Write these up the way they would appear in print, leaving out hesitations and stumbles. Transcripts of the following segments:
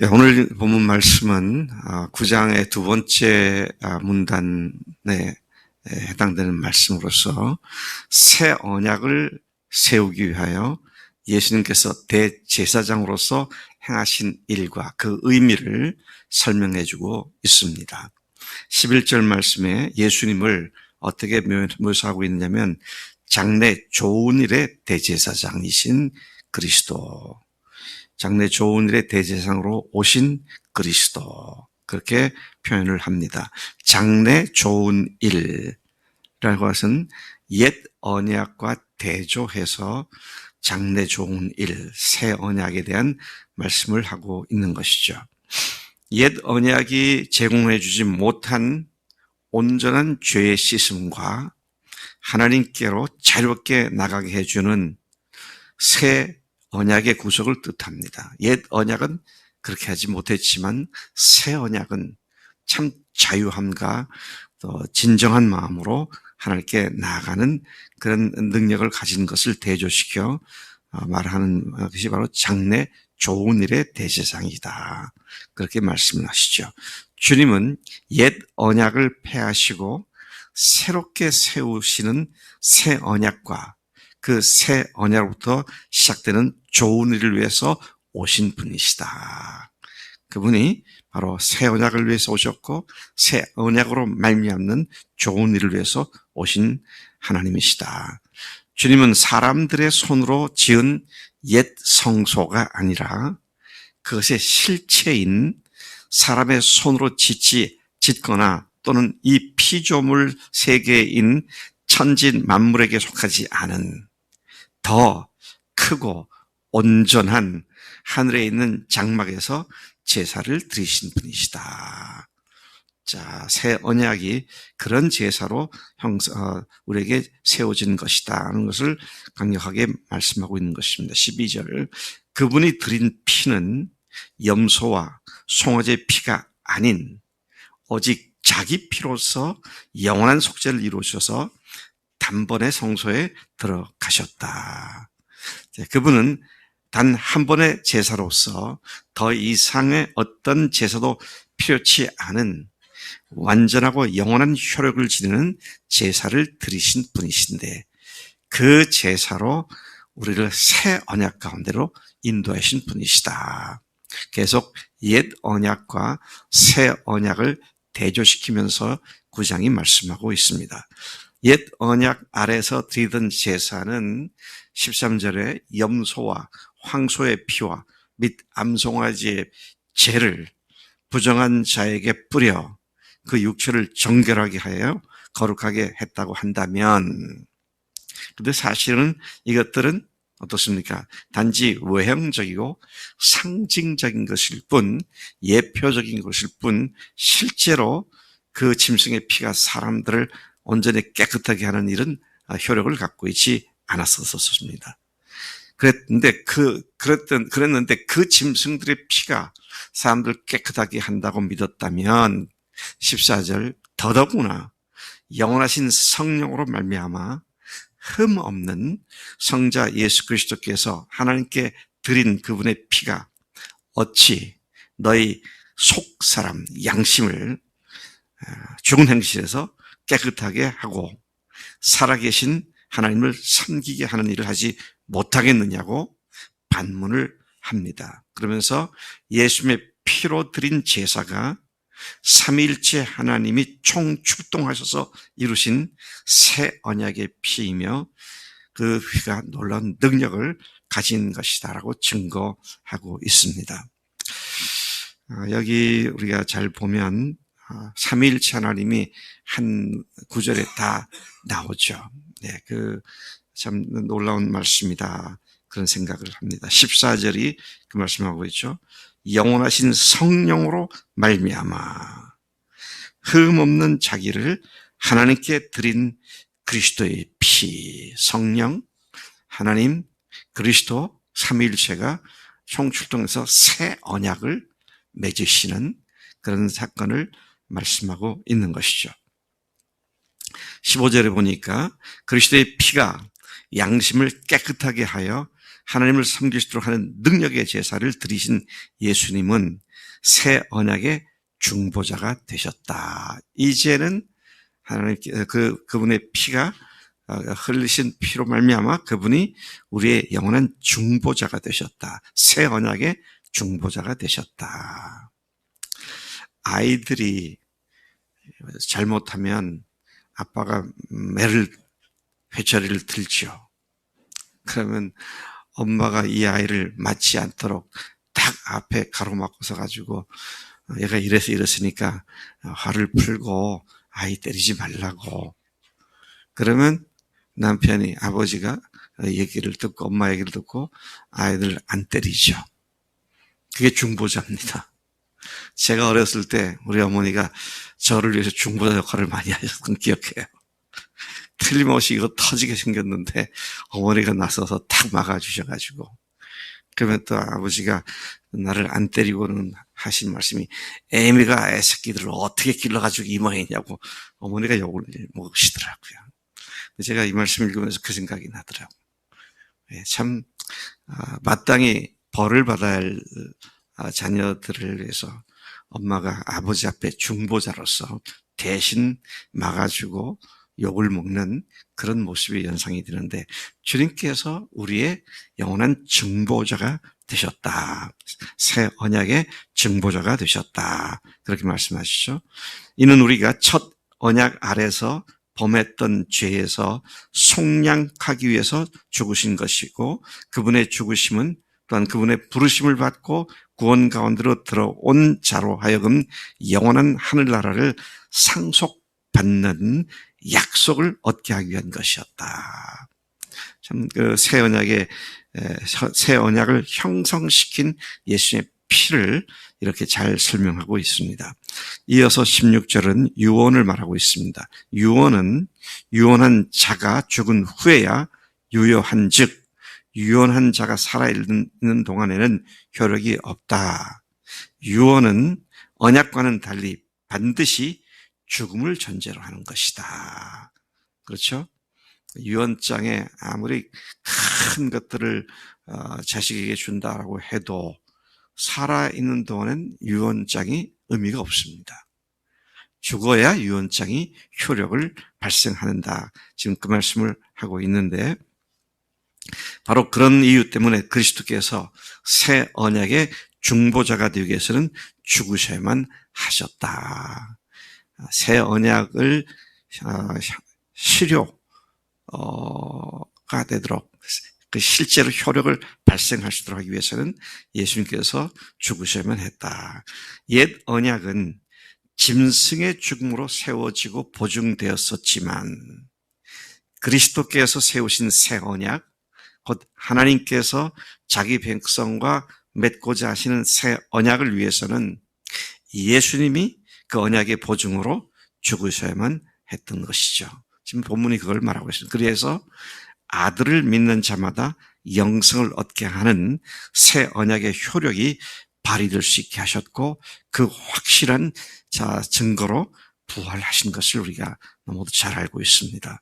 예, 오늘 본문 말씀은 9장의 두 번째 문단에 해당되는 말씀으로서 새 언약을 세우기 위하여 예수님께서 대제사장으로서 행하신 일과 그 의미를 설명해 주고 있습니다. 11절 말씀에 예수님을 어떻게 묘사하고 있냐면 장래 좋은 일의 대제사장이신 그리스도, 장래 좋은 일의 대제사장으로 오신 그리스도, 그렇게 표현을 합니다. 장래 좋은 일이라고 것은 옛 언약과 대조해서 장래 좋은 일, 새 언약에 대한 말씀을 하고 있는 것이죠. 옛 언약이 제공해 주지 못한 온전한 죄의 씻음과 하나님께로 자유롭게 나가게 해주는 새 언약의 구속을 뜻합니다. 옛 언약은 그렇게 하지 못했지만 새 언약은 참 자유함과 또 진정한 마음으로 하나님께 나아가는 그런 능력을 가진 것을 대조시켜 말하는 것이 바로 장래 좋은 일의 대제사장이다, 그렇게 말씀을 하시죠. 주님은 옛 언약을 폐하시고 새롭게 세우시는 새 언약과 그 새 언약으로부터 시작되는 좋은 일을 위해서 오신 분이시다. 그분이 바로 새 언약을 위해서 오셨고 새 언약으로 말미암는 좋은 일을 위해서 오신 하나님이시다. 주님은 사람들의 손으로 지은 옛 성소가 아니라 그것의 실체인 사람의 손으로 짓거나 또는 이 피조물 세계인 천진 만물에게 속하지 않은 더 크고 온전한 하늘에 있는 장막에서 제사를 드리신 분이시다. 자, 새 언약이 그런 제사로 우리에게 세워진 것이다 하는 것을 강력하게 말씀하고 있는 것입니다. 12절, 그분이 드린 피는 염소와 송아지의 피가 아닌 오직 자기 피로서 영원한 속죄를 이루셔서 단번에 성소에 들어가셨다. 그분은 단 한 번의 제사로서 더 이상의 어떤 제사도 필요치 않은 완전하고 영원한 효력을 지니는 제사를 드리신 분이신데 그 제사로 우리를 새 언약 가운데로 인도하신 분이시다. 계속 옛 언약과 새 언약을 대조시키면서 9장이 말씀하고 있습니다. 옛 언약 아래서 드리던 제사는 13절에 염소와 황소의 피와 및 암송아지의 재를 부정한 자에게 뿌려 그 육체를 정결하게 하여 거룩하게 했다고 한다면, 근데 사실은 이것들은 어떻습니까? 단지 외형적이고 상징적인 것일 뿐, 예표적인 것일 뿐, 실제로 그 짐승의 피가 사람들을 온전히 깨끗하게 하는 일은 효력을 갖고 있지 않았었습니다. 그랬는데 그 짐승들의 피가 사람들을 깨끗하게 한다고 믿었다면 14절, 더더구나 영원하신 성령으로 말미암아 흠 없는 성자 예수 그리스도께서 하나님께 드린 그분의 피가 어찌 너희 속 사람 양심을 죽은 행실에서 깨끗하게 하고 살아계신 하나님을 섬기게 하는 일을 하지 못하겠느냐고 반문을 합니다. 그러면서 예수님의 피로 드린 제사가 삼위일체 하나님이 총출동하셔서 이루신 새 언약의 피이며 그 피가 놀라운 능력을 가진 것이다라고 증거하고 있습니다. 여기 우리가 잘 보면 삼위일체 하나님이 한 구절에 다 나오죠. 네, 참 놀라운 말씀이다, 그런 생각을 합니다. 14절이 그 말씀하고 있죠. 영원하신 성령으로 말미암아 흠 없는 자기를 하나님께 드린 그리스도의 피, 성령, 하나님, 그리스도 삼위일체가 총출동해서 새 언약을 맺으시는 그런 사건을 말씀하고 있는 것이죠. 15절에 보니까 그리스도의 피가 양심을 깨끗하게 하여 하나님을 섬길 수 있도록 하는 능력의 제사를 드리신 예수님은 새 언약의 중보자가 되셨다. 이제는 하나님께 그분의 피가 흘리신 피로 말미암아 그분이 우리의 영원한 중보자가 되셨다. 새 언약의 중보자가 되셨다. 아이들이 잘못하면 아빠가 회초리를 들죠. 그러면 엄마가 이 아이를 맞지 않도록 딱 앞에 가로막고 서가지고 얘가 이랬으니까 화를 풀고 아이 때리지 말라고. 그러면 남편이, 아버지가 얘기를 듣고 엄마 얘기를 듣고 아이들 안 때리죠. 그게 중보자입니다. 제가 어렸을 때 우리 어머니가 저를 위해서 중보자 역할을 많이 하셨던 기억해요. 틀림없이 이거 터지게 생겼는데 어머니가 나서서 탁 막아주셔가지고, 그러면 또 아버지가 나를 안 때리고는 하신 말씀이, 애미가 애새끼들을 어떻게 길러가지고 이 모양이냐고 어머니가 욕을 먹으시더라고요. 제가 이 말씀 읽으면서 그 생각이 나더라고요. 참 마땅히 벌을 받아야 할 자녀들을 위해서 엄마가 아버지 앞에 중보자로서 대신 막아주고 욕을 먹는 그런 모습이 연상이 되는데, 주님께서 우리의 영원한 중보자가 되셨다. 새 언약의 중보자가 되셨다. 그렇게 말씀하시죠. 이는 우리가 첫 언약 아래서 범했던 죄에서 속량하기 위해서 죽으신 것이고, 그분의 죽으심은 또한 그분의 부르심을 받고 구원 가운데로 들어온 자로 하여금 영원한 하늘나라를 상속받는 약속을 얻게 하기 위한 것이었다. 참 그 새 언약을 형성시킨 예수의 피를 이렇게 잘 설명하고 있습니다. 이어서 16절은 유언을 말하고 있습니다. 유언은 유언한 자가 죽은 후에야 유효한 즉 유언한 자가 살아있는 동안에는 효력이 없다. 유언은 언약과는 달리 반드시 죽음을 전제로 하는 것이다. 그렇죠? 유언장에 아무리 큰 것들을 자식에게 준다라고 해도 살아있는 동안은 유언장이 의미가 없습니다. 죽어야 유언장이 효력을 발생한다. 지금 그 말씀을 하고 있는데, 바로 그런 이유 때문에 그리스도께서 새 언약의 중보자가 되기 위해서는 죽으셔야만 하셨다. 새 언약을 실효가 되도록, 그 실제로 효력을 발생할 수 있도록 하기 위해서는 예수님께서 죽으셔야만 했다. 옛 언약은 짐승의 죽음으로 세워지고 보증되었었지만, 그리스도께서 세우신 새 언약, 곧 하나님께서 자기 백성과 맺고자 하시는 새 언약을 위해서는 예수님이 그 언약의 보증으로 죽으셔야만 했던 것이죠. 지금 본문이 그걸 말하고 있습니다. 그래서 아들을 믿는 자마다 영생을 얻게 하는 새 언약의 효력이 발휘될 수 있게 하셨고, 그 확실한 증거로 부활하신 것을 우리가 모두 잘 알고 있습니다.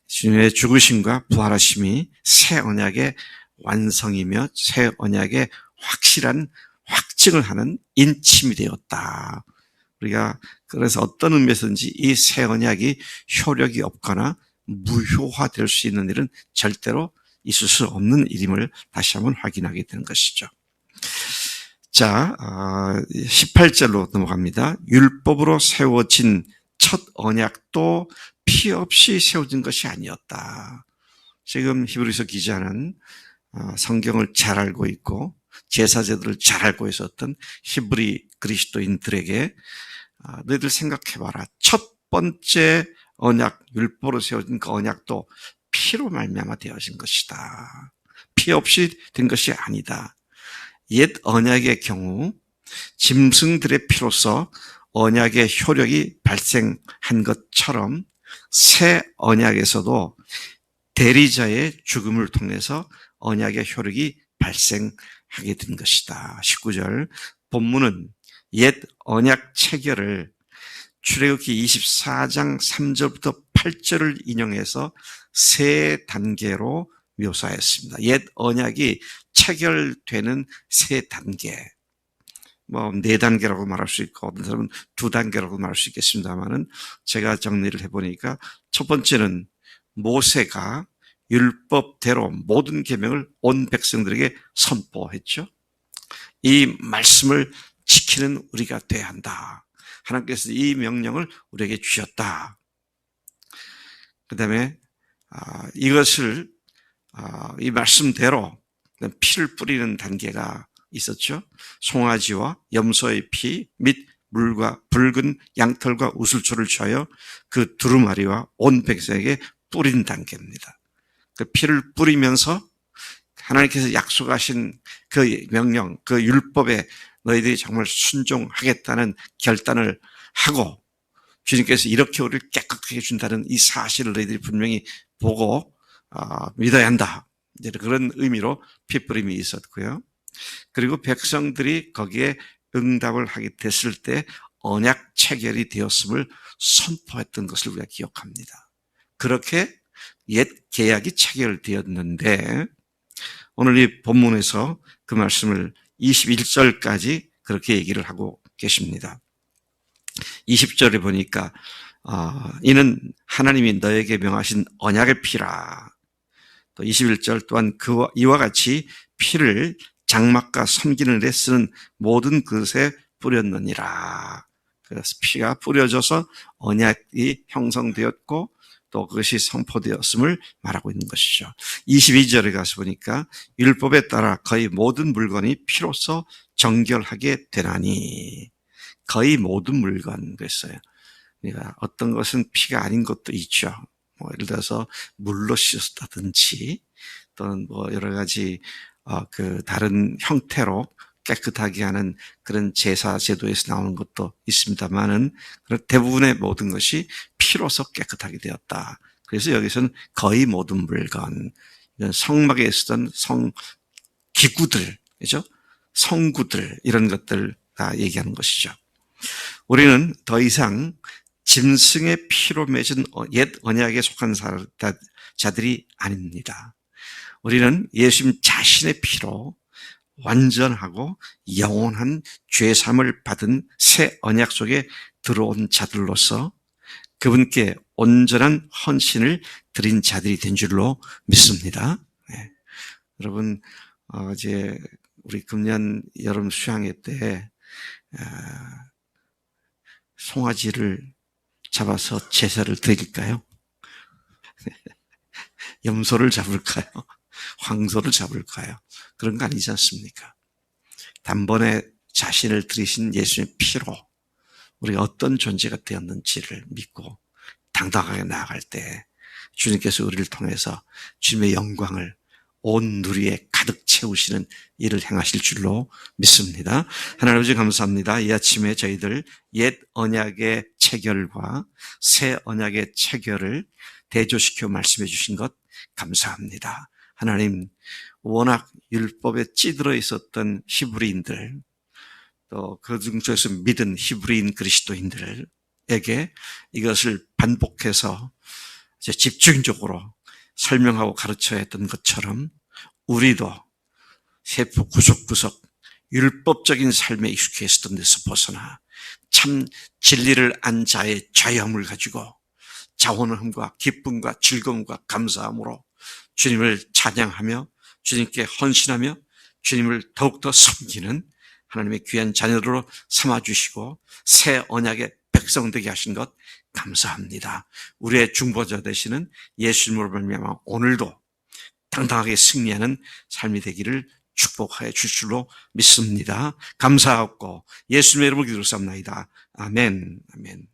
주님의 죽으심과 부활하심이 새 언약의 완성이며 새 언약의 확실한 확증을 하는 인침이 되었다. 우리가 그래서 어떤 의미에서든지 이 새 언약이 효력이 없거나 무효화될 수 있는 일은 절대로 있을 수 없는 일임을 다시 한번 확인하게 되는 것이죠. 자, 18절로 넘어갑니다. 율법으로 세워진 첫 언약도 피 없이 세워진 것이 아니었다. 지금 히브리서 기자는 성경을 잘 알고 있고 제사제들을 잘 알고 있었던 히브리 그리스도인들에게 너희들 생각해봐라. 첫 번째 언약, 율법으로 세워진 그 언약도 피로 말미암아 되어진 것이다. 피 없이 된 것이 아니다. 옛 언약의 경우 짐승들의 피로서 언약의 효력이 발생한 것처럼 새 언약에서도 대리자의 죽음을 통해서 언약의 효력이 발생하게 된 것이다. 19절 본문은 옛 언약 체결을 출애굽기 24장 3절부터 8절을 인용해서 세 단계로 묘사했습니다. 옛 언약이 체결되는 세 단계. 뭐 4단계라고 말할 수 있고 어떤 사람은 2단계라고 말할 수 있겠습니다만은 제가 정리를 해보니까 첫 번째는 모세가 율법대로 모든 계명을 온 백성들에게 선포했죠. 이 말씀을 지키는 우리가 돼야 한다. 하나님께서 이 명령을 우리에게 주셨다. 그 다음에 이것을 이 말씀대로 피를 뿌리는 단계가 있었죠. 송아지와 염소의 피 및 물과 붉은 양털과 우슬초를 취하여 그 두루마리와 온 백성에게 뿌린 단계입니다. 그 피를 뿌리면서 하나님께서 약속하신 그 명령, 그 율법에 너희들이 정말 순종하겠다는 결단을 하고 주님께서 이렇게 우리를 깨끗하게 해준다는 이 사실을 너희들이 분명히 보고 믿어야 한다. 그런 의미로 피뿌림이 있었고요. 그리고 백성들이 거기에 응답을 하게 됐을 때 언약 체결이 되었음을 선포했던 것을 우리가 기억합니다. 그렇게 옛 계약이 체결되었는데 오늘 이 본문에서 그 말씀을 21절까지 그렇게 얘기를 하고 계십니다. 20절에 보니까 이는 하나님이 너에게 명하신 언약의 피라. 또 21절 또한 이와 같이 피를 장막과 섬기는 데 쓰는 모든 그릇에 뿌렸느니라. 그래서 피가 뿌려져서 언약이 형성되었고 또 그것이 선포되었음을 말하고 있는 것이죠. 22절에 가서 보니까 율법에 따라 거의 모든 물건이 피로써 정결하게 되나니. 거의 모든 물건 그랬어요. 그러니까 어떤 것은 피가 아닌 것도 있죠. 뭐 예를 들어서 물로 씻었다든지 또는 뭐 여러 가지 그 다른 형태로 깨끗하게 하는 그런 제사 제도에서 나오는 것도 있습니다만은 대부분의 모든 것이 피로서 깨끗하게 되었다. 그래서 여기서는 거의 모든 물건, 성막에 쓰던 기구들, 그죠? 성구들 이런 것들 다 얘기하는 것이죠. 우리는 더 이상 짐승의 피로 맺은 옛 언약에 속한 자들이 아닙니다. 우리는 예수님 자신의 피로 완전하고 영원한 죄사함을 받은 새 언약 속에 들어온 자들로서 그분께 온전한 헌신을 드린 자들이 된 줄로 믿습니다. 네. 여러분, 이제 우리 금년 여름 수양회 때 송아지를 잡아서 제사를 드릴까요? 염소를 잡을까요? 황소를 잡을까요? 그런 거 아니지 않습니까? 단번에 자신을 들이신 예수님의 피로 우리가 어떤 존재가 되었는지를 믿고 당당하게 나아갈 때 주님께서 우리를 통해서 주님의 영광을 온 누리에 가득 채우시는 일을 행하실 줄로 믿습니다. 하나님 아버지 감사합니다. 이 아침에 저희들 옛 언약의 체결과 새 언약의 체결을 대조시켜 말씀해 주신 것 감사합니다. 하나님, 워낙 율법에 찌들어 있었던 히브리인들, 또 그 중에서 믿은 히브리인 그리스도인들에게 이것을 반복해서 이제 집중적으로 설명하고 가르쳐야 했던 것처럼 우리도 세포 구석구석 율법적인 삶에 익숙해 있었던 데서 벗어나 참 진리를 안 자의 자유함을 가지고 자원함과 기쁨과 즐거움과 감사함으로 주님을 찬양하며 주님께 헌신하며 주님을 더욱더 섬기는 하나님의 귀한 자녀들로 삼아주시고 새 언약의 백성 되게 하신 것 감사합니다. 우리의 중보자 되시는 예수님으로 말미암아 오늘도 당당하게 승리하는 삶이 되기를 축복하여 주실 줄로 믿습니다. 감사하고 예수님의 이름으로 기도를 삼나이다. 아멘. 아멘.